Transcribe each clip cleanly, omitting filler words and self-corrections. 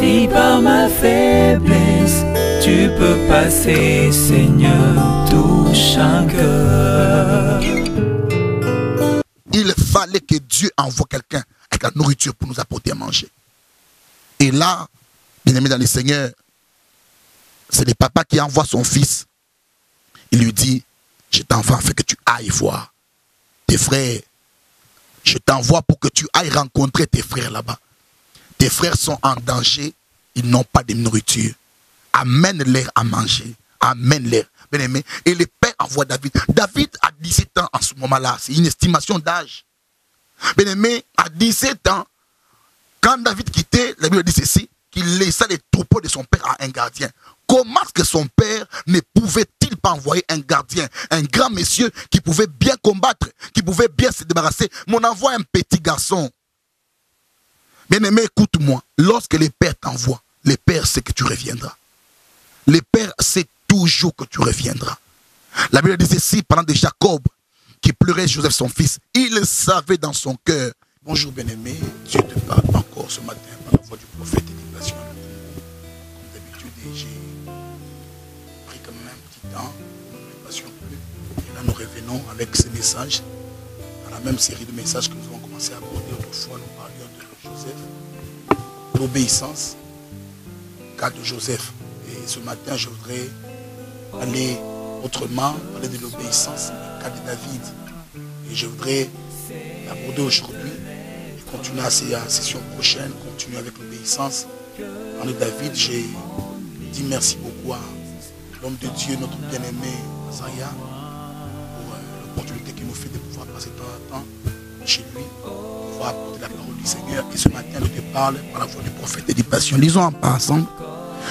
Si par ma faiblesse tu peux passer, Seigneur, touche un cœur. Il fallait que Dieu envoie quelqu'un avec la nourriture pour nous apporter à manger. Et là, bien aimé dans le Seigneur, c'est le papa qui envoie son fils. Il lui dit, je t'envoie afin que tu ailles voir tes frères. Je t'envoie pour que tu ailles rencontrer tes frères là-bas. Tes frères sont en danger, ils n'ont pas de nourriture. Amène-leur à manger. Amène-leur. Bien aimé. Et le père envoie David. David a 17 ans en ce moment-là. C'est une estimation d'âge. Bien aimé, à 17 ans, quand David quittait, la Bible dit ceci, qu'il laissa les troupeaux de son père à un gardien. Comment est-ce que son père ne pouvait-il pas envoyer un gardien, un grand monsieur qui pouvait bien combattre, qui pouvait bien se débarrasser? Mais on envoie un petit garçon. Bien aimé, écoute-moi. Lorsque le père t'envoie, le père sait que tu reviendras. Le père sait toujours que tu reviendras. La Bible dit ceci, parlant de Jacob, qui pleurait Joseph son fils. Il savait dans son cœur. Bonjour bien-aimé, Dieu te parle encore ce matin par la voix du prophète et du patient. Comme d'habitude, j'ai pris quand même un petit temps, ne passions plus. Et là nous revenons avec ces messages, dans la même série de messages que nous avons commencé à aborder autrefois. Nous parlions de Joseph, l'obéissance, cas de Joseph. Et ce matin, je voudrais aller autrement, parler de l'obéissance, le cas de David. Et je voudrais aborder aujourd'hui et continuer à la session prochaine, continuer avec l'obéissance. Dans le David, j'ai dit merci beaucoup à l'homme de Dieu, notre bien-aimé Azaria, pour l'opportunité qu'il nous fait de pouvoir passer de temps en temps chez lui, pour pouvoir apporter la parole du Seigneur. Et ce matin, je te parle par la voix du prophète et du patient. Lisons ensemble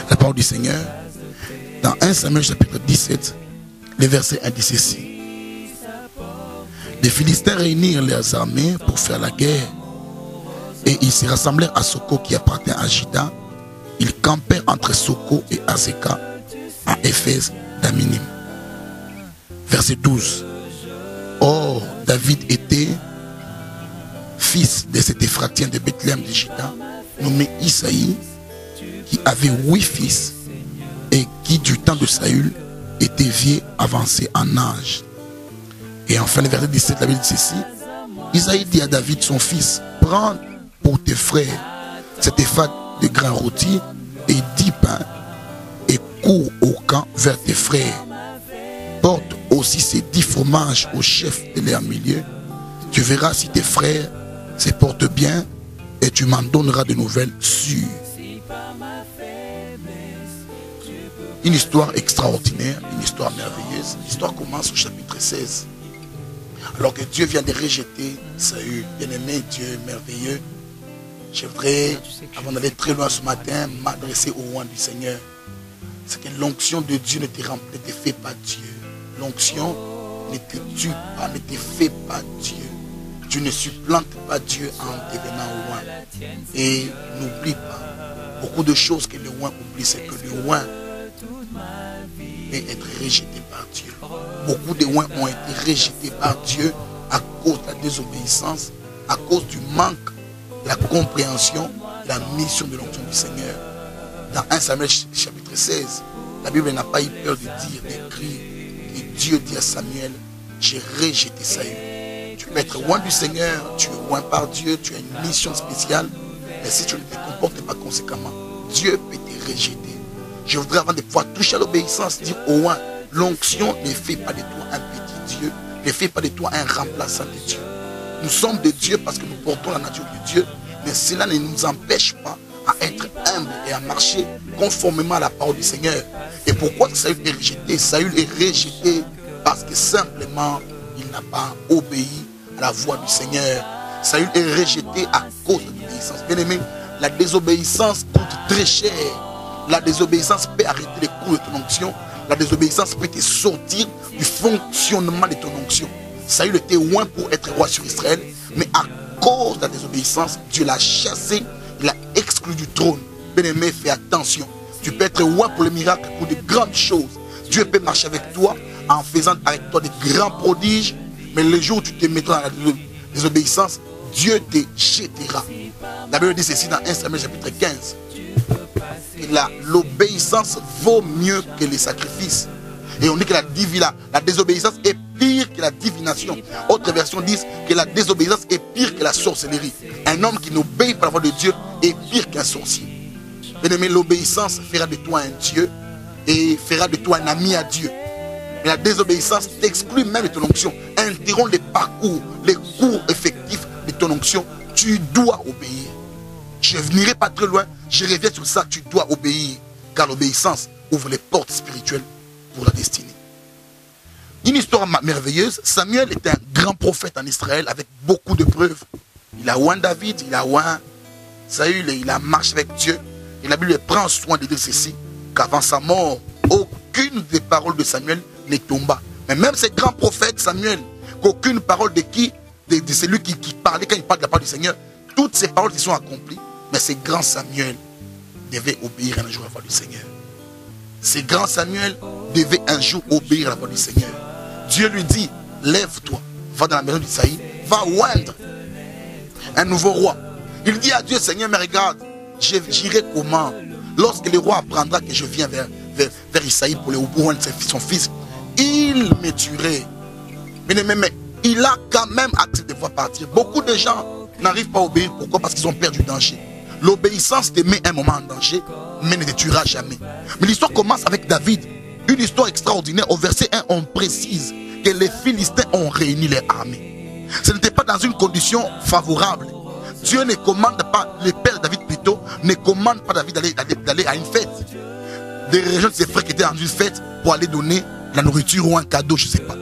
la parole du Seigneur dans 1 Samuel chapitre 17, les versets 1 dit ceci. Les Philistins réunirent leurs armées pour faire la guerre et ils se rassemblèrent à Soko qui appartient à Juda. Ils campèrent entre Soko et Azeka à Éphèse d'Aminim. Verset 12. Or, David était fils de cet Éphratien de Bethléem de Juda, nommé Isaïe, qui avait 8 fils et qui du temps de Saül était vieux avancé en âge. Et enfin le verset 17, la Bible dit ceci. Isaïe dit à David son fils, prends pour tes frères cet éphod de grains rôtis et 10 pains et cours au camp vers tes frères. Porte aussi ces 10 fromages au chef de leur milieu. Tu verras si tes frères se portent bien et tu m'en donneras de nouvelles sûres. Une histoire extraordinaire, une histoire merveilleuse. L'histoire commence au chapitre 16. Alors que Dieu vient de rejeter Saül, bien-aimé, Dieu merveilleux. Je voudrais, avant d'aller très loin ce matin, m'adresser au roi du Seigneur. C'est que l'onction de Dieu ne te fait pas Dieu. L'onction ne te tue pas, ne te fait pas Dieu. Tu ne supplantes pas Dieu en devenant roi. Et n'oublie pas, beaucoup de choses que le roi oublie, c'est que le roi peut être rejeté par Dieu. Beaucoup de rois ont été rejetés par Dieu à cause de la désobéissance, à cause du manque de la compréhension de la mission de l'onction du Seigneur. Dans 1 Samuel chapitre 16, la Bible n'a pas eu peur de dire, d'écrire, que Dieu dit à Samuel, j'ai rejeté Saül. Tu peux être roi du Seigneur, tu es roi par Dieu, tu as une mission spéciale, mais si tu ne te comportes pas conséquemment, Dieu peut te rejeter. Je voudrais, avant de pouvoir toucher à l'obéissance, dire au roi, l'onction ne fait pas de toi un petit Dieu, ne fait pas de toi un remplaçant de Dieu. Nous sommes de Dieu parce que nous portons la nature de Dieu, mais cela ne nous empêche pas à être humbles et à marcher conformément à la parole du Seigneur. Et pourquoi Saül est rejeté? Saül est rejeté parce que simplement, il n'a pas obéi à la voix du Seigneur. Saül est rejeté à cause de l'obéissance. Bien aimé, la désobéissance coûte très cher. La désobéissance peut arrêter les cours de ton onction. La désobéissance peut te sortir du fonctionnement de ton onction. Saül était loin pour être roi sur Israël, mais à cause de la désobéissance, Dieu l'a chassé, il l'a exclu du trône. Bien-aimé, fais attention. Tu peux être roi pour les miracles, pour de grandes choses. Dieu peut marcher avec toi en faisant avec toi de grands prodiges, mais le jour où tu te mettras dans la désobéissance, Dieu te jettera. La Bible dit ceci dans 1 Samuel chapitre 15. que l'obéissance vaut mieux que les sacrifices. Et on dit que la désobéissance est pire que la divination. Autre version disent que la désobéissance est pire que la sorcellerie. Un homme qui n'obéit pas à la voix de Dieu est pire qu'un sorcier. Bien-aimé, l'obéissance fera de toi un Dieu et fera de toi un ami à Dieu. Mais la désobéissance t'exclut même de ton onction, interrompt les parcours, les cours effectifs de ton onction. Tu dois obéir. Je n'irai pas très loin, je reviens sur ça, tu dois obéir. Car l'obéissance ouvre les portes spirituelles pour la destinée. Une histoire merveilleuse. Samuel était un grand prophète en Israël avec beaucoup de preuves. Il a oint David, il a oint Saül et il a marché avec Dieu. Et la Bible prend soin de dire ceci, qu'avant sa mort, aucune des paroles de Samuel ne tomba. Mais même ces grands prophètes, Samuel, qu'aucune parole de celui qui parlait quand il parle de la parole du Seigneur, toutes ces paroles qui sont accomplies, mais ces grands Samuel devait obéir un jour à la voix du Seigneur. Ces grands Samuel devait un jour obéir à la voix du Seigneur. Dieu lui dit, lève-toi, va dans la maison d'Isaïe, va oindre un nouveau roi. Il dit à Dieu, Seigneur, mais regarde, j'irai comment? Lorsque le roi apprendra que je viens vers Isaïe pour le oindre son fils, il me tuerait. Mais il a quand même accepté de voir partir. Beaucoup de gens n'arrivent pas à obéir. Pourquoi? Parce qu'ils ont peur du danger. L'obéissance te met un moment en danger, mais ne te tuera jamais. Mais l'histoire commence avec David. Une histoire extraordinaire. Au verset 1, on précise que les Philistins ont réuni les armées. Ce n'était pas dans une condition favorable. Dieu ne commande pas, le père David plutôt, ne commande pas David d'aller à une fête. Des régions de ses frères qui étaient dans une fête pour aller donner la nourriture ou un cadeau, je ne sais pas.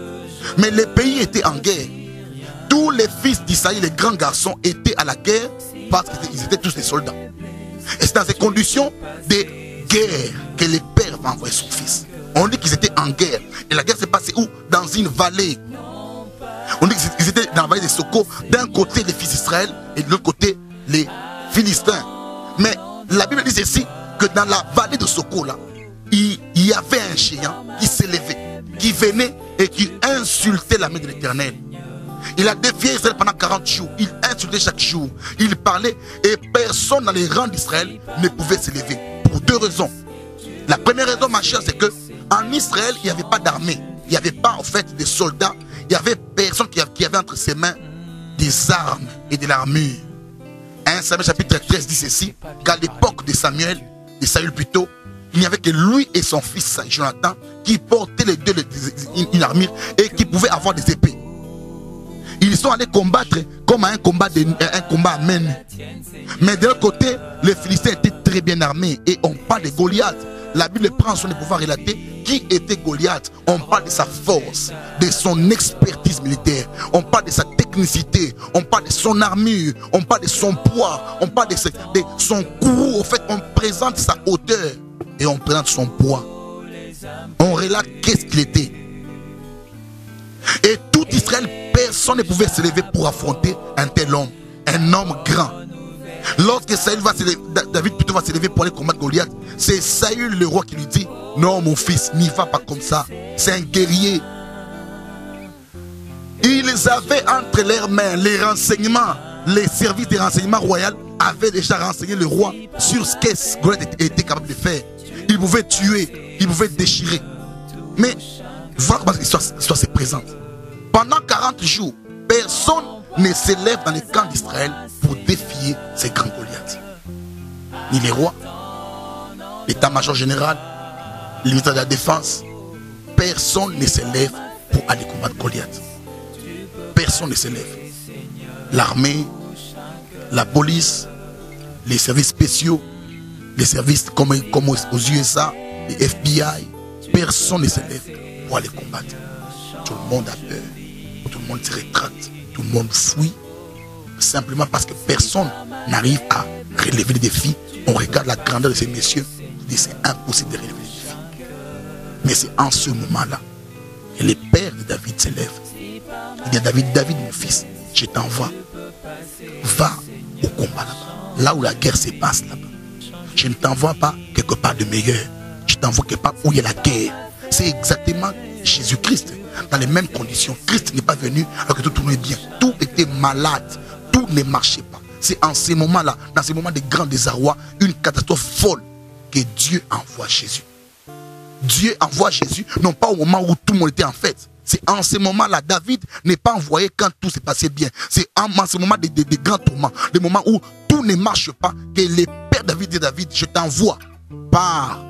Mais le pays était en guerre. Tous les fils d'Isaïe, les grands garçons, étaient à la guerre parce qu'ils étaient tous des soldats. Et c'est dans ces conditions de guerre que le père va envoyer son fils. On dit qu'ils étaient en guerre. Et la guerre s'est passée où? Dans une vallée. On dit qu'ils étaient dans la vallée de Soko. D'un côté les fils d'Israël et de l'autre côté les Philistins. Mais la Bible dit ceci, que dans la vallée de Soko là, il y avait un géant qui s'élevait, qui venait et qui insultait la main de l'Éternel. Il a défié Israël pendant 40 jours. Il insultait chaque jour. Il parlait et personne dans les rangs d'Israël ne pouvait s'élever. Pour deux raisons. La première raison, ma chère, c'est que en Israël, il n'y avait pas d'armée. Il n'y avait pas en fait de soldats. Il y avait personne qui avait entre ses mains des armes et de l'armure. 1 Samuel chapitre 13 dit ceci, qu'à l'époque de Samuel, de Saül plutôt, il n'y avait que lui et son fils Jonathan qui portaient les deux une armure et qui pouvaient avoir des épées. Ils sont allés combattre comme un combat à main nue. Mais de l'autre côté, les Philistins étaient très bien armés et on parle de Goliath. La Bible prend soin de pouvoir relater qui était Goliath. On parle de sa force, de son expertise militaire. On parle de sa technicité. On parle de son armure. On parle de son poids. On parle de son courroux. En fait, on présente sa hauteur et on présente son poids. On relate qu'est-ce qu'il était. Et tout Israël, personne ne pouvait s'élever pour affronter un tel homme. Un homme grand. Lorsque David plutôt va s'élever pour aller combattre Goliath, c'est Saül le roi qui lui dit, non mon fils, n'y va pas comme ça. C'est un guerrier. Ils avaient entre leurs mains les renseignements. Les services de renseignement royal avaient déjà renseigné le roi sur ce que Goliath était capable de faire. Il pouvait tuer, il pouvait déchirer. Mais voilà comment l'histoire se présente. Pendant 40 jours, personne ne s'élève dans les camps d'Israël pour défier ces grands Goliaths. Ni les rois, l'état-major général, le ministère de la défense. Personne ne s'élève pour aller combattre Goliath. Personne ne s'élève. L'armée, la police, les services spéciaux, les services comme aux USA, les FBI, personne ne s'élève pour aller combattre. Tout le monde a peur, tout le monde se rétracte, tout le monde fuit, simplement parce que personne n'arrive à relever les défis. On regarde la grandeur de ces messieurs, on dit c'est impossible de relever les défis. Mais c'est en ce moment-là que les pères de David s'élèvent. Il dit à David, David mon fils, je t'envoie, va au combat là-bas, là où la guerre se passe là-bas. Je ne t'envoie pas quelque part de meilleur, je t'envoie quelque part où il y a la guerre. C'est exactement Jésus-Christ. Dans les mêmes conditions, Christ n'est pas venu alors que tout tournait bien. Tout était malade, tout ne marchait pas. C'est en ces moments-là, dans ces moments de grand désarroi, une catastrophe folle, que Dieu envoie Jésus. Dieu envoie Jésus, non pas au moment où tout le monde était en fête. C'est en ce moment-là, David n'est pas envoyé quand tout s'est passé bien. C'est en ce moment des grands tourments, des moments où tout ne marche pas, que le père David dit David, je t'envoie par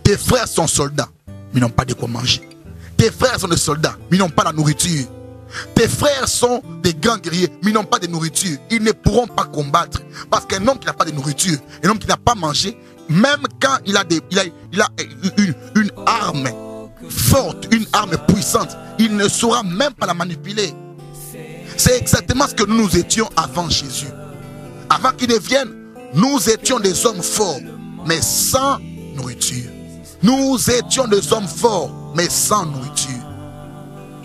tes frères sont soldats, mais ils n'ont pas de quoi manger. Tes frères sont des soldats, mais ils n'ont pas la nourriture. Tes frères sont des grands guerriers, mais ils n'ont pas de nourriture. Ils ne pourront pas combattre. Parce qu'un homme qui n'a pas de nourriture, un homme qui n'a pas mangé, même quand il a une arme forte, une arme puissante, il ne saura même pas la manipuler. C'est exactement ce que nous étions avant Jésus. Avant qu'il ne vienne, nous étions des hommes forts, mais sans nourriture. Nous étions des hommes forts, mais sans nourriture.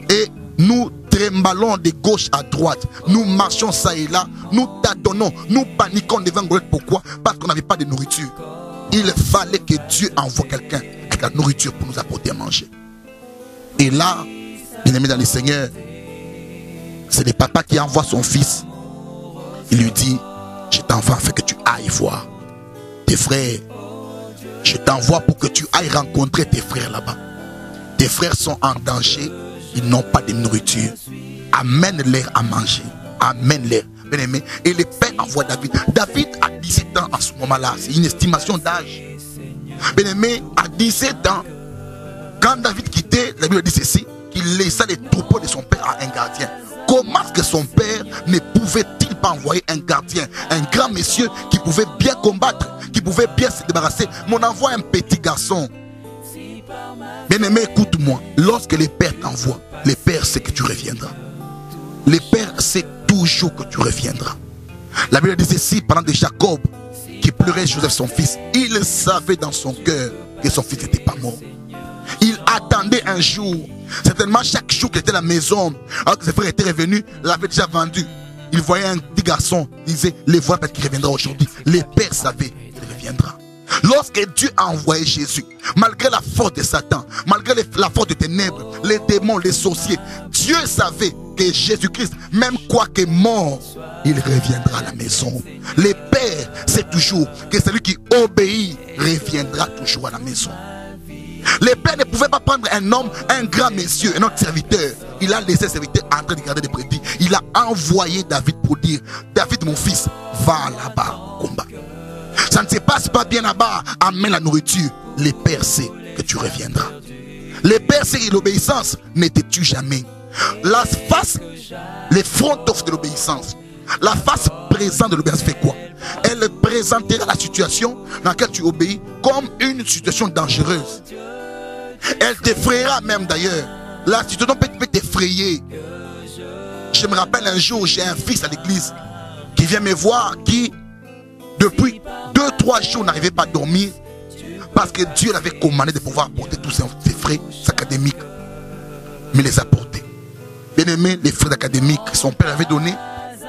Et nous tremblons de gauche à droite. Nous marchons ça et là. Nous tâtonnons. Nous paniquons devant Goliath. Pourquoi? Parce qu'on n'avait pas de nourriture. Il fallait que Dieu envoie quelqu'un avec la nourriture pour nous apporter à manger. Et là, bien aimé dans le Seigneur, c'est le papa qui envoie son fils. Il lui dit, je t'envoie afin que tu ailles voir tes frères. Je t'envoie pour que tu ailles rencontrer tes frères là-bas. Tes frères sont en danger. Ils n'ont pas de nourriture. Amène-leur à manger. Amène-leur. Bien aimé. Et le père envoie David. David a 17 ans en ce moment-là. C'est une estimation d'âge. Bien aimé, à 17 ans, quand David quittait, la Bible dit ceci, qu'il laissa les troupeaux de son père à un gardien. Comment est-ce que son père ne pouvait-il pas envoyer un gardien, un grand monsieur qui pouvait bien combattre, qui pouvait bien se débarrasser? Mon envoie un petit garçon. Bien aimé, écoute-moi. Lorsque le père t'envoie, le père sait que tu reviendras. Le père sait toujours que tu reviendras. La Bible dit ceci, parlant de Jacob, qui pleurait Joseph son fils. Il savait dans son cœur que son fils n'était pas mort. Il attendait un jour. Certainement chaque jour qu'il était à la maison, alors que ses frères étaient revenus, l'avait déjà vendu. Il voyait un petit garçon, il disait, les voilà parce qu'il reviendra aujourd'hui. Le père savait qu'il reviendra. Lorsque Dieu a envoyé Jésus, malgré la force de Satan, malgré la force des ténèbres, les démons, les sorciers, Dieu savait que Jésus-Christ, même quoique mort, il reviendra à la maison. Le Père sait toujours que celui qui obéit reviendra toujours à la maison. Le Père ne pouvait pas prendre un homme, un grand monsieur, un autre serviteur. Il a laissé le serviteur en train de garder des brebis. Il a envoyé David pour dire, David mon fils, va là-bas au combat. Ça ne se passe pas bien là-bas, amène la nourriture. Le Père sait que tu reviendras. Le Père sait que l'obéissance ne te tue jamais. La face, les front of de l'obéissance, la face présente de l'obéissance fait quoi? Elle présentera la situation dans laquelle tu obéis comme une situation dangereuse. Elle t'effrayera même d'ailleurs. La situation peut t'effrayer. Je me rappelle un jour, j'ai un fils à l'église qui vient me voir, qui depuis 2-3 jours n'arrivait pas à dormir parce que Dieu l'avait commandé de pouvoir porter tous ses frais académiques. Mais les a portés. Bien aimé, les frais académiques, son père avait donné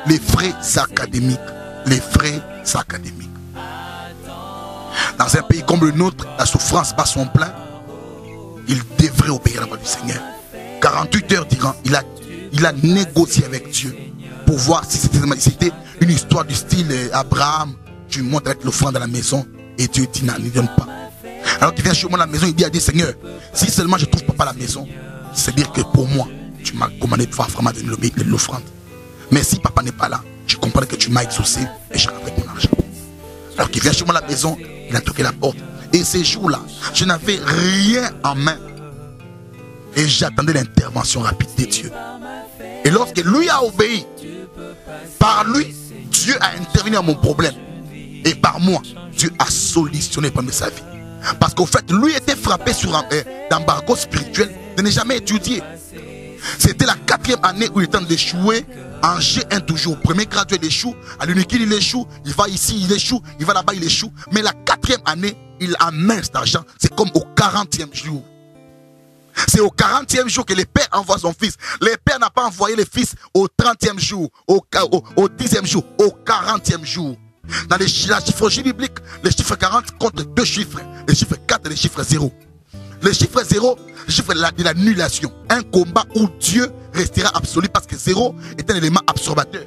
les frais académiques. Les frais académiques. Dans un pays comme le nôtre, la souffrance bat son plein. Il devrait obéir à la voix du Seigneur. 48 heures durant, il a négocié avec Dieu pour voir si c'était une histoire du style Abraham. Tu montes avec l'offrande à la maison et Dieu dit non, ne donne pas. Alors qu'il vient chez moi à la maison, il dit à Dieu, Seigneur, si seulement je ne trouve pas à la maison, c'est dire que pour moi, tu m'as commandé de pouvoir vraiment donner l'offrande. Mais si papa n'est pas là, je comprends que tu m'as exaucé et je rendrai mon argent. Alors qu'il vient chez moi à la maison, il a toqué la porte. Et ces jours-là, je n'avais rien en main. Et j'attendais l'intervention rapide de Dieu. Et lorsque lui a obéi, par lui, Dieu a intervenu à mon problème. Et par moi, Dieu a solutionné le problème de sa vie. Parce qu'au fait, lui était frappé sur d'embargo spirituel de ne jamais étudier. C'était la 4e année où il était en train d'échouer en G1 toujours. Premier gradué, il échoue. À l'UNIKIL, il échoue. Il va ici, il échoue. Il va là-bas, il échoue. Mais la 4e année, il amène cet argent. C'est comme au 40e jour. C'est au 40e jour que le père envoie son fils. Le père n'a pas envoyé le fils au 30e jour, au 10e jour, au 40e jour. Dans la chiffrologie biblique, le chiffre 40 compte 2 chiffres. Le chiffre 4 et le chiffre 0. Le chiffre 0, le chiffre de l'annulation. Un combat où Dieu restera absolu parce que 0 est un élément absorbateur.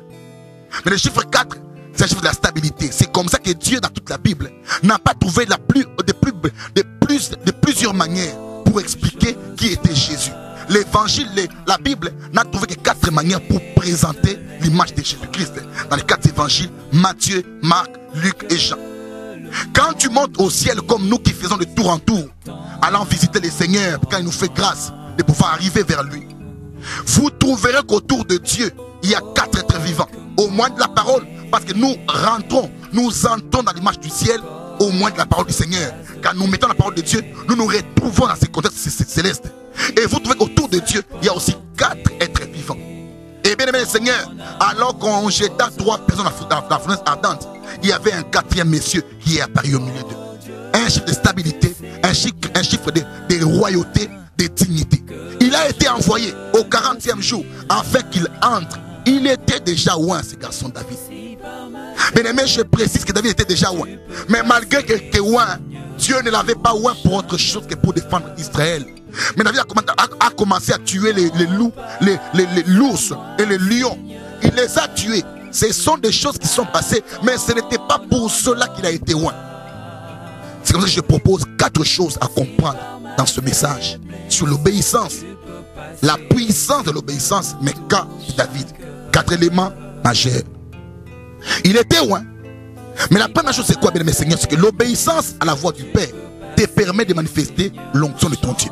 Mais le chiffre 4, c'est un chiffre de la stabilité. C'est comme ça que Dieu, dans toute la Bible, n'a pas trouvé de plus de plusieurs manières pour expliquer qui était Jésus. L'évangile, la Bible n'a trouvé que 4 manières pour présenter l'image de Jésus-Christ. Dans les 4 évangiles, Matthieu, Marc, Luc et Jean. Quand tu montes au ciel comme nous qui faisons de tour en tour, allant visiter le Seigneur quand il nous fait grâce de pouvoir arriver vers lui, vous trouverez qu'autour de Dieu, il y a 4 êtres vivants. Au moins de la parole, parce que nous rentrons, nous entrons dans l'image du ciel, au moins de la parole du Seigneur. Quand nous mettons la parole de Dieu, nous nous retrouvons dans ces contextes célestes. Et vous trouvez qu'autour de Dieu, il y a aussi 4 êtres vivants. Et bien aimé le Seigneur, alors qu'on jeta 3 personnes dans la fenêtre ardente, il y avait un 4e monsieur qui est apparu au milieu d'eux. Un chiffre de stabilité, un chiffre de royauté, de dignité. Il a été envoyé au 40e jour afin qu'il entre. Il était déjà loin, ce garçon David. Bien aimé, je précise que David était déjà loin. Mais malgré qu'il était loin, Dieu ne l'avait pas loin pour autre chose que pour défendre Israël. Mais David a commencé à tuer les loups, l'ours et les lions. Il les a tués. Ce sont des choses qui sont passées, mais ce n'était pas pour cela qu'il a été loin. C'est comme ça que je propose 4 choses à comprendre dans ce message sur l'obéissance, la puissance de l'obéissance, mais qu'a David. 4 éléments majeurs. Il était loin, mais la première chose c'est quoi, bien mes seigneurs, c'est que l'obéissance à la voix du Père te permet de manifester l'onction de ton Dieu.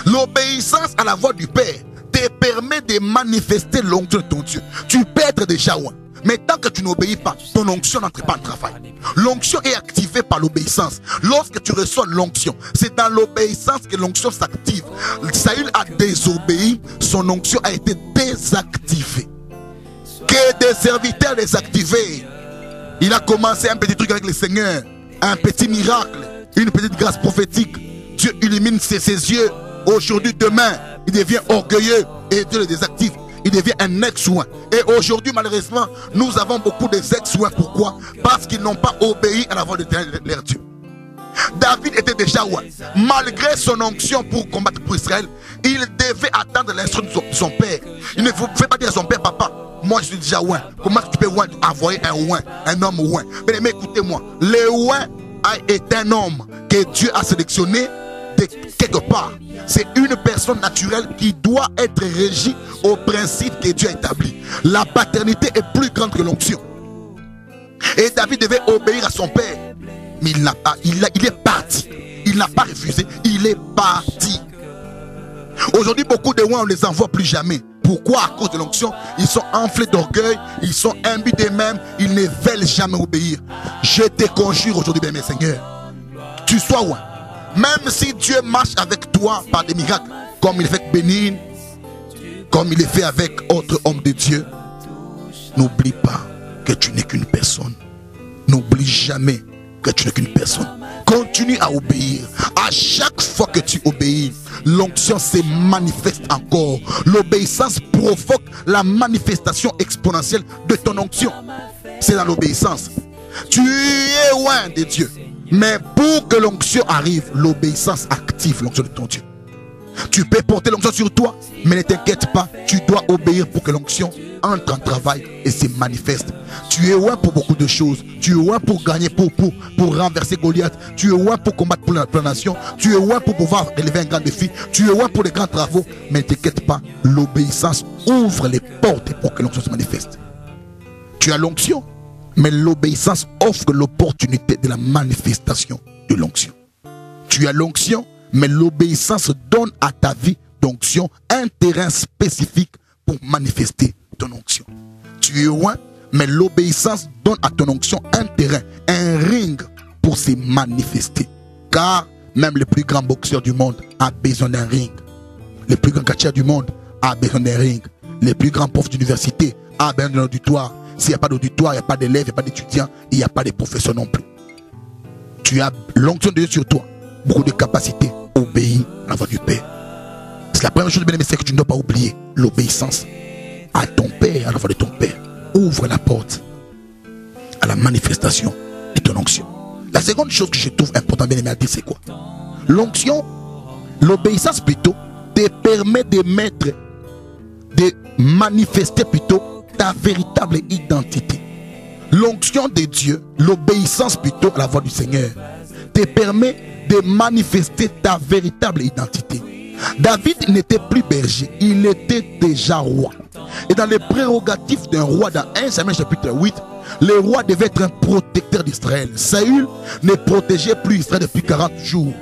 L'obéissance à la voix du Père te permet de manifester l'onction de ton Dieu. Tu peux être déjà loin, mais tant que tu n'obéis pas, ton onction n'entre pas en travail. L'onction est activée par l'obéissance. Lorsque tu reçois l'onction, c'est dans l'obéissance que l'onction s'active. Saül a désobéi, son onction a été désactivée. Que des serviteurs désactivés. Il a commencé un petit truc avec le Seigneur, un petit miracle, une petite grâce prophétique. Dieu illumine ses yeux. Aujourd'hui, demain, il devient orgueilleux et Dieu le désactive. Il devient un ex-soin. Et aujourd'hui, malheureusement, nous avons beaucoup d'ex-soins. Pourquoi? Parce qu'ils n'ont pas obéi à la voix de leur Dieu. David était déjà loin. Malgré son onction pour combattre pour Israël, il devait attendre l'instruction de son père. Il ne pouvait pas dire à son père, papa, moi je suis déjà loin. Comment tu peux envoyer un homme loin? Mais écoutez-moi, le loin est un homme que Dieu a sélectionné de quelque part. C'est une personne naturelle qui doit être régie au principe que Dieu a établi. La paternité est plus grande que l'onction. Et David devait obéir à son père. Mais il n'a pas, il est parti. Il n'a pas refusé, il est parti. Aujourd'hui, beaucoup de loin, on ne les envoie plus jamais. Pourquoi? À cause de l'onction, ils sont enflés d'orgueil, ils sont imbus d'eux-mêmes, ils ne veulent jamais obéir. Je te conjure aujourd'hui, bien mes seigneurs, tu sois loin. Même si Dieu marche avec toi par des miracles, comme il fait avec Bénigne, comme il est fait avec autres hommes de Dieu, n'oublie pas que tu n'es qu'une personne. N'oublie jamais que tu n'es qu'une personne. Continue à obéir. À chaque fois que tu obéis, l'onction se manifeste encore. L'obéissance provoque la manifestation exponentielle de ton onction. C'est dans l'obéissance. Tu es loin de Dieu. Mais pour que l'onction arrive, l'obéissance active l'onction de ton Dieu. Tu peux porter l'onction sur toi, mais ne t'inquiète pas, tu dois obéir pour que l'onction entre en travail et se manifeste. Tu es loin pour beaucoup de choses. Tu es loin pour gagner, pour renverser Goliath. Tu es loin pour combattre pour la nation. Tu es loin pour pouvoir relever un grand défi. Tu es loin pour les grands travaux. Mais ne t'inquiète pas, l'obéissance ouvre les portes pour que l'onction se manifeste. Tu as l'onction, mais l'obéissance offre l'opportunité de la manifestation de l'onction. Tu as l'onction, mais l'obéissance donne à ta vie d'onction un terrain spécifique pour manifester ton onction. Tu es loin, mais l'obéissance donne à ton onction un terrain, un ring pour se manifester. Car même le plus grand boxeur du monde a besoin d'un ring. Le plus grand catcheur du monde a besoin d'un ring. Le plus grand prof d'université a besoin d'un auditoire. S'il n'y a pas d'auditoire, il n'y a pas d'élèves, il n'y a pas d'étudiants, il n'y a pas de professeurs non plus. Tu as l'onction de Dieu sur toi, beaucoup de capacités, obéis à la voix du Père. C'est la première chose, bien aimé, c'est que tu ne dois pas oublier l'obéissance à ton Père, à la voix de ton Père. Ouvre la porte à la manifestation de ton onction. La seconde chose que je trouve importante, bien aimé, à dire, c'est quoi? L'onction, l'obéissance plutôt, te permet de manifester plutôt ta véritable identité. L'onction de Dieu, l'obéissance plutôt à la voix du Seigneur, te permet de manifester ta véritable identité. David n'était plus berger, il était déjà roi. Et dans les prérogatives d'un roi, dans 1 Samuel chapitre 8, le roi devait être un protecteur d'Israël. Saül ne protégeait plus Israël depuis 40 jours.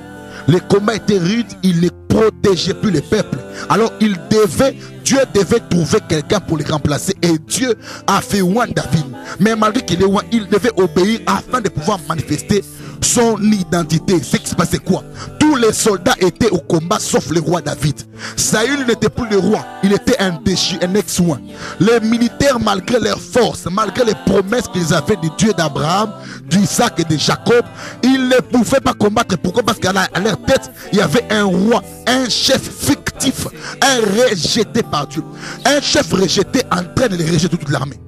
Les combats étaient rudes, il ne protégeait plus le peuple. Alors Dieu devait trouver quelqu'un pour le remplacer. Et Dieu a fait oint David. Mais malgré qu'il est oint, il devait obéir afin de pouvoir manifester son identité. Ce qui se passait quoi? Tous les soldats étaient au combat sauf le roi David. Saül n'était plus le roi, il était un déchu, un ex-oint. Les militaires, malgré leurs forces, malgré les promesses qu'ils avaient de Dieu d'Abraham, d'Isaac et de Jacob, ils ne pouvaient pas combattre. Pourquoi? Parce qu'à leur tête, il y avait un roi, un chef fictif, un rejeté par Dieu. Un chef rejeté en train de rejeter toute l'armée.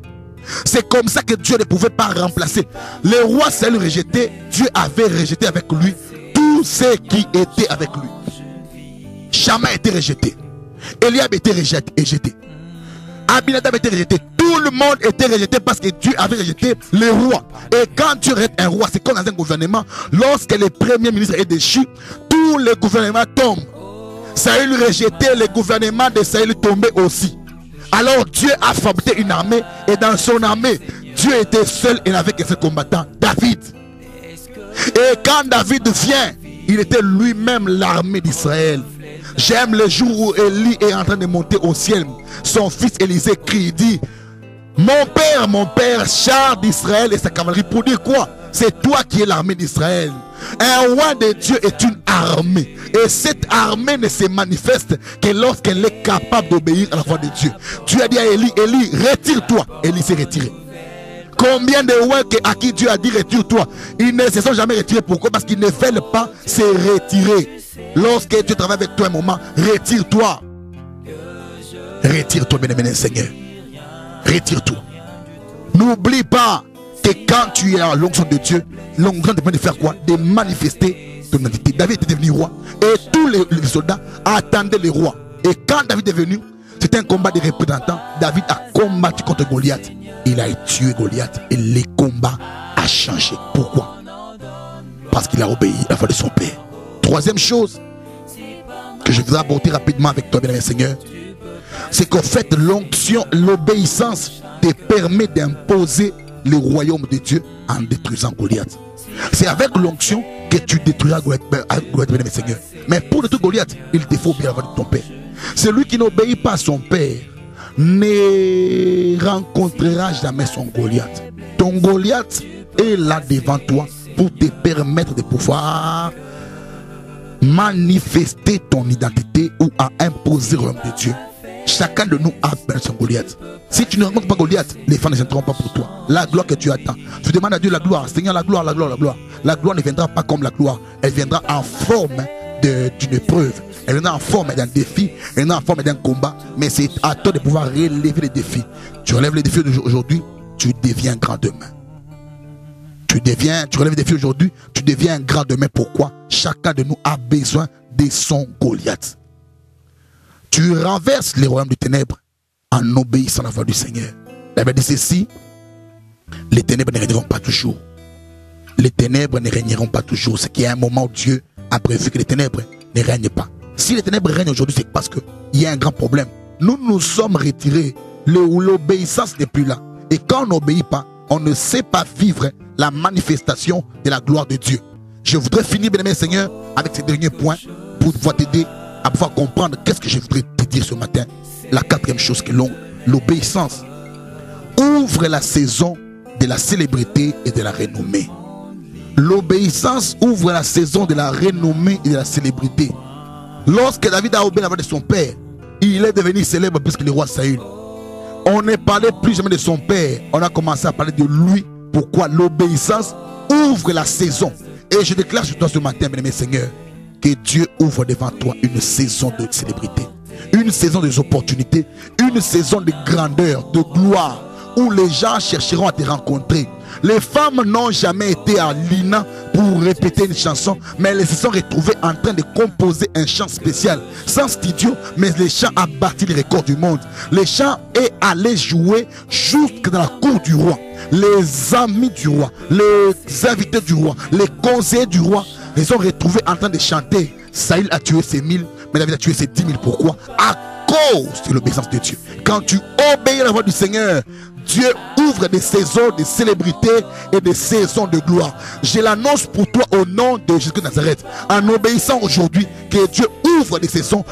C'est comme ça que Dieu ne pouvait pas remplacer. Le roi Saül rejeté, Dieu avait rejeté avec lui tous ceux qui étaient avec lui. Shama était rejeté. Eliab était rejeté. Abinadab était rejeté. Tout le monde était rejeté parce que Dieu avait rejeté le roi. Et quand Dieu rejette un roi, c'est comme dans un gouvernement. Lorsque le premier ministre est déchu, tout le gouvernement tombe. Saül rejeté, le gouvernement de Saül tombait aussi. Alors Dieu a fabriqué une armée, et dans son armée, Dieu était seul et n'avait que ses combattants, David. Et quand David vient, il était lui-même l'armée d'Israël. J'aime le jour où Élie est en train de monter au ciel. Son fils Élisée crie, dit: mon père, char d'Israël et sa cavalerie. Pour dire quoi? C'est toi qui es l'armée d'Israël. Un roi de Dieu est une armée. Et cette armée ne se manifeste que lorsqu'elle est capable d'obéir à la voix de Dieu. Dieu a dit à Élie: Élie, retire-toi. Élie s'est retiré. Combien de rois à qui Dieu a dit retire-toi, ils ne se sont jamais retirés. Pourquoi? Parce qu'ils ne veulent pas se retirer. Lorsque Dieu travaille avec toi un moment, retire-toi. Retire-toi, bien-aimé Seigneur. Retire-toi. N'oublie pas que quand tu es à l'onction de Dieu, l'onction dépend de faire quoi? De manifester ton identité. David était devenu roi et tous les soldats attendaient le roi. Et quand David est venu, c'était un combat de représentants. David a combattu contre Goliath. Il a tué Goliath et le combat a changé. Pourquoi? Parce qu'il a obéi à la voix de son père. Troisième chose que je voudrais aborder rapidement avec toi, bien-aimé Seigneur, c'est qu'en fait l'onction, l'obéissance te permet d'imposer le royaume de Dieu en détruisant Goliath. C'est avec l'onction que tu détruiras Goliath, bien-aimé Seigneur. Mais pour détruire Goliath, il te faut bien avoir de ton père. Celui qui n'obéit pas à son père ne rencontrera jamais son Goliath. Ton Goliath est là devant toi pour te permettre de pouvoir manifester ton identité ou à imposer le royaume de Dieu. Chacun de nous a son Goliath. Si tu ne rencontres pas Goliath, les femmes ne viendront pas pour toi. La gloire que tu attends, tu demandes à Dieu la gloire. Seigneur, la gloire, la gloire, la gloire. La gloire ne viendra pas comme la gloire. Elle viendra en forme d'une épreuve. Elle viendra en forme d'un défi. Elle viendra en forme d'un combat. Mais c'est à toi de pouvoir relever les défis. Tu relèves les défis d'aujourd'hui, tu deviens grand demain. Tu relèves les défis aujourd'hui, tu deviens grand demain. Pourquoi? Chacun de nous a besoin de son Goliath. Tu renverses les royaumes des ténèbres en obéissant à la voix du Seigneur. La Bible dit ceci: les ténèbres ne régneront pas toujours. Les ténèbres ne régneront pas toujours. C'est qu'il y a un moment où Dieu a prévu que les ténèbres ne règnent pas. Si les ténèbres règnent aujourd'hui, c'est parce qu'il y a un grand problème. Nous nous sommes retirés. L'obéissance n'est plus là. Et quand on n'obéit pas, on ne sait pas vivre la manifestation de la gloire de Dieu. Je voudrais finir, bien-aimé Seigneur, avec ces derniers points pour pouvoir t'aider à pouvoir comprendre qu'est-ce que je voudrais te dire ce matin. La quatrième chose que l'obéissance ouvre la saison de la célébrité et de la renommée. L'obéissance ouvre la saison de la renommée et de la célébrité. Lorsque David a obéi la voix de son père, il est devenu célèbre plus que le roi Saül. On ne parlait plus jamais de son père, on a commencé à parler de lui. Pourquoi? L'obéissance ouvre la saison. Et je déclare sur toi ce matin, bien-aimé Seigneur, que Dieu ouvre devant toi une saison de célébrité, une saison des opportunités, une saison de grandeur, de gloire, où les gens chercheront à te rencontrer. Les femmes n'ont jamais été à l'INA pour répéter une chanson, mais elles se sont retrouvées en train de composer un chant spécial, sans studio, mais les chants a battu les records du monde. Les chants est allé jouer jusque dans la cour du roi. Les amis du roi, les invités du roi, les conseillers du roi les ont retrouvés en train de chanter. Saül a tué ses 1000, mais David a tué ses 10 000. Pourquoi? À cause de l'obéissance de Dieu. Quand tu obéis à la voix du Seigneur, Dieu ouvre des saisons de célébrité et des saisons de gloire. Je l'annonce pour toi au nom de Jésus de Nazareth. En obéissant aujourd'hui, que Dieu ouvre des saisons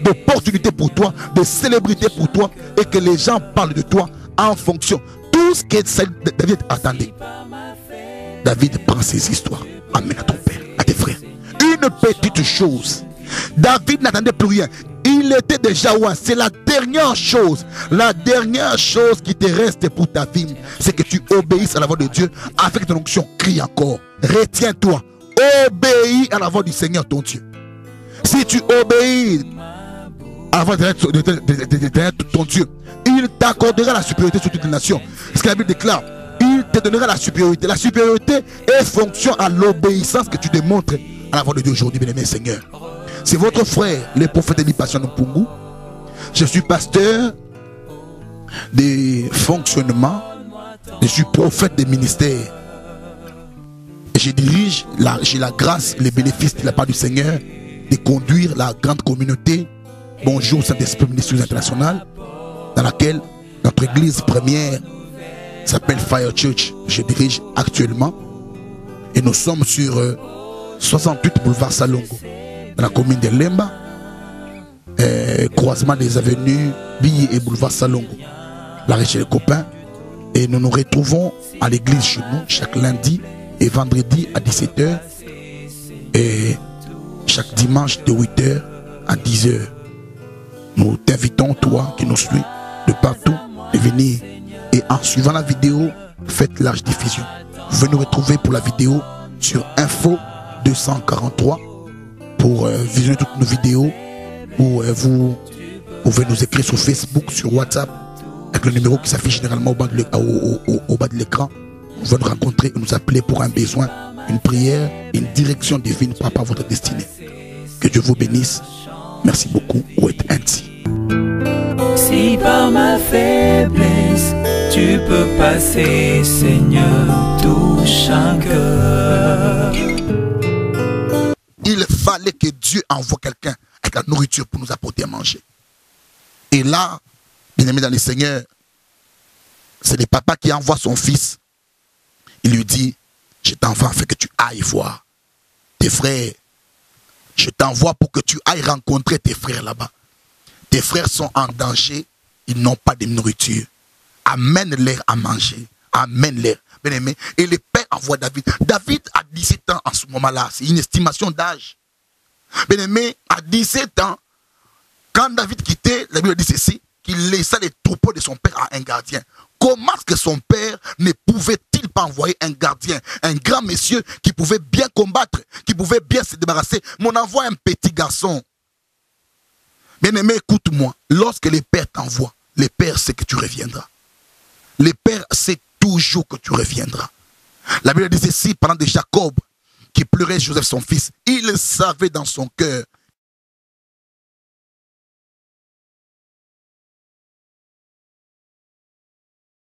d'opportunités pour toi, de célébrités pour toi, et que les gens parlent de toi en fonction. Tout ce que David attendait. David prend ses histoires, amène à ton père, à tes frères. Une petite chose. David n'attendait plus rien. Il était déjà loin. C'est la dernière chose. La dernière chose qui te reste pour ta vie, c'est que tu obéisses à la voix de Dieu afin que ton onction crie encore. Retiens-toi. Obéis à la voix du Seigneur ton Dieu. Si tu obéis à la voix de ton Dieu, il t'accordera la supériorité sur toutes les nations. Ce que la Bible déclare, il te donnera la supériorité. La supériorité est fonction à l'obéissance que tu démontres à la voix de Dieu aujourd'hui, bien-aimé Seigneur. C'est votre frère, le prophète Eli Patient Mpungu. Je suis pasteur des fonctionnements. Je suis prophète des ministères. Et je dirige, j'ai la grâce, les bénéfices de la part du Seigneur de conduire la grande communauté. Bonjour Saint-Esprit Ministries International, dans laquelle notre église première s'appelle Fire Church. Je dirige actuellement. Et nous sommes sur 68 boulevard Salongo, dans la commune de Lemba, croisement des avenues Billy et boulevard Salongo, la région des copains. Et nous nous retrouvons à l'église chez nous chaque lundi et vendredi à 17h et chaque dimanche de 8h à 10h. Nous t'invitons, toi qui nous suis de partout, de venir. Et en suivant la vidéo, faites large diffusion. Vous venez nous retrouver pour la vidéo sur Info 243 pour visionner toutes nos vidéos, ou vous pouvez nous écrire sur Facebook, sur WhatsApp, avec le numéro qui s'affiche généralement au bas de l'écran. Vous venez nous rencontrer et nous appeler pour un besoin, une prière, une direction divine par rapport à votre destinée. Que Dieu vous bénisse. Merci beaucoup. Si par ma faiblesse tu peux passer, Seigneur, touche un cœur. Il fallait que Dieu envoie quelqu'un avec la nourriture pour nous apporter à manger. Et là, bien aimé dans le Seigneur, c'est le papa qui envoie son fils. Il lui dit, je t'envoie afin que tu ailles voir tes frères. Je t'envoie pour que tu ailles rencontrer tes frères là-bas. Tes frères sont en danger, ils n'ont pas de nourriture. Amène-les à manger. Amène-les. Bien aimé. Et le père envoie David. David a 17 ans en ce moment-là. C'est une estimation d'âge. Bien aimé, à 17 ans, quand David quittait, la Bible dit ceci, qu'il laissa les troupeaux de son père à un gardien. Comment est-ce que son père ne pouvait-il pas envoyer un gardien, un grand monsieur qui pouvait bien combattre, qui pouvait bien se débarrasser? Mon envoie un petit garçon. Bien aimé, écoute-moi. Lorsque le père t'envoie, le père sait que tu reviendras. Le père sait toujours que tu reviendras. La Bible dit ceci, parlant de Jacob, qui pleurait Joseph son fils. Il savait dans son cœur